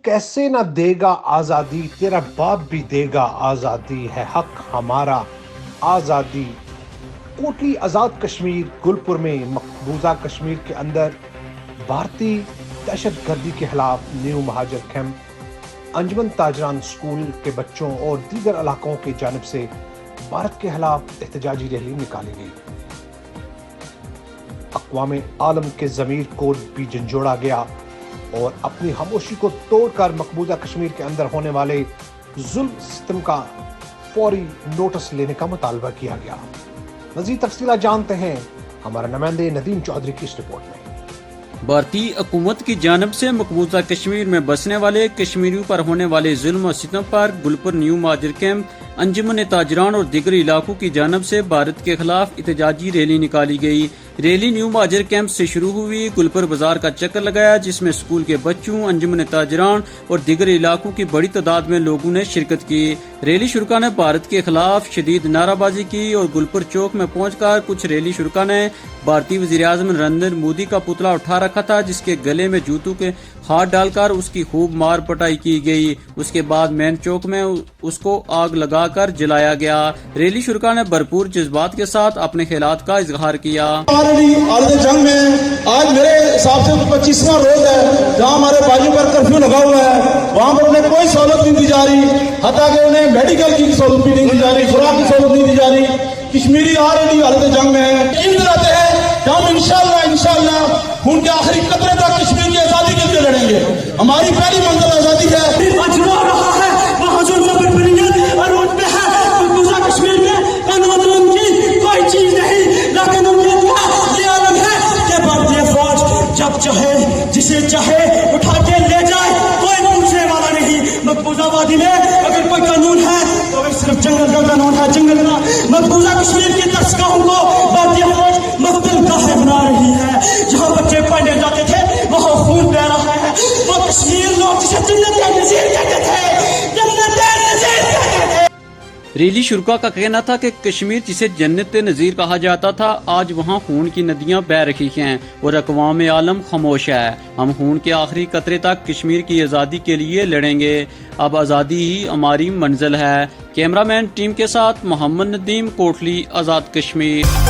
कैसे न देगा आजादी, तेरा बाप भी देगा आजादी, है हक हमारा आजादी। कोटली आजाद कश्मीर गुलपुर में मकबूजा कश्मीर के अंदर भारतीय दहशत गर्दी के खिलाफ न्यू महाजर कैंप, अंजुमन ताजरान स्कूल के बच्चों और दीगर इलाकों की जानिब से भारत के खिलाफ एहतजाजी रैली निकाली गई। अक़वाम आलम के ज़मीर को भी झंझोड़ा गया और अपनी खामोशी को तोड़कर मकबूजा कश्मीर के अंदर होने वाले जुल्म सितम का फौरी नोटिस लेने का मुतालबा किया गया। मज़ीद तफसीलात जानते हैं हमारे नुमाइंदे नदीम चौधरी की इस रिपोर्ट में। भारतीय हुकूमत की जानिब से मकबूजा कश्मीर में बसने वाले कश्मीरियों पर होने वाले जुल्म और सितम पर गुलपुर न्यू महाजर कैंप, अंजुमन ताजरान और दीगर इलाकों की जानिब से भारत के खिलाफ एहतजाजी रैली निकाली गई। रैली न्यू महाजर कैंप से शुरू हुई, गुलपुर बाजार का चक्कर लगाया, जिसमें स्कूल के बच्चों, अंजुमन ताजरान और दीगर इलाकों की बड़ी तादाद में लोगों ने शिरकत की। रैली शुरका ने भारत के खिलाफ शदीद नाराबाजी की और गुलपुर चौक में पहुंचकर कुछ रैली शुरका ने भारतीय वज़ीर-ए-आज़म नरेंद्र मोदी का पुतला उठा रखा था, जिसके गले में जूतों के हाथ डालकर उसकी खूब मार पटाई की गई। उसके बाद मेन चौक में उसको आग लगाकर जलाया गया। रैली शुरका ने भरपूर जज्बात के साथ अपने ख्यालात का इजहार किया। जंग में आज मेरे हिसाब से 25वां रोज है जहां हमारे भाइयों पर कर्फ्यू लगा हुआ है, वहां पर उन्हें कोई सहूलत नहीं दी जा रही, हत्या कि उन्हें मेडिकल की सहूलत भी नहीं दी जा रही, खुराक की सहूलत नहीं दी जा रही। कश्मीरी ऑलरेडी हालत जंग में है। कहते हैं कि हम इंशाल्लाह खून के आखिरी कतरे तक कश्मीर की आजादी के लिए लड़ेंगे। हमारी पहली मंजिल आजादी है। और उनपे है मकबूजा कश्मीर में कानून की कोई चीज नहीं, लेकिन उनके ये आलम है कि भारतीय फौज जब चाहे जिसे चाहे उठा के ले जाए, कोई पूछने वाला नहीं। मकबूजा वादी में अगर कोई कानून है तो सिर्फ जंगल का कानून है, जंगल का। मकबूजा कश्मीर की दर्शकों को भारतीय फौज मकतल गाह बना रही है। जहाँ बच्चे पढ़ने जाते थे वहाँ खून बह रहा है। वो कश्मीर लोग जिसे जन्नत नज़ीर कहते थे, जन्नत नज़ीर कहते थे। रैली शुरका का कहना था कि कश्मीर जिसे जन्नत नज़ीर कहा जाता था, आज वहाँ खून की नदियाँ बह रही हैं और अक़वाम आलम खामोश है। हम खून के आखिरी कतरे तक कश्मीर की आज़ादी के लिए लड़ेंगे। अब आज़ादी ही हमारी मंजिल है। कैमरामैन टीम के साथ मोहम्मद नदीम, कोटली, आज़ाद कश्मीर।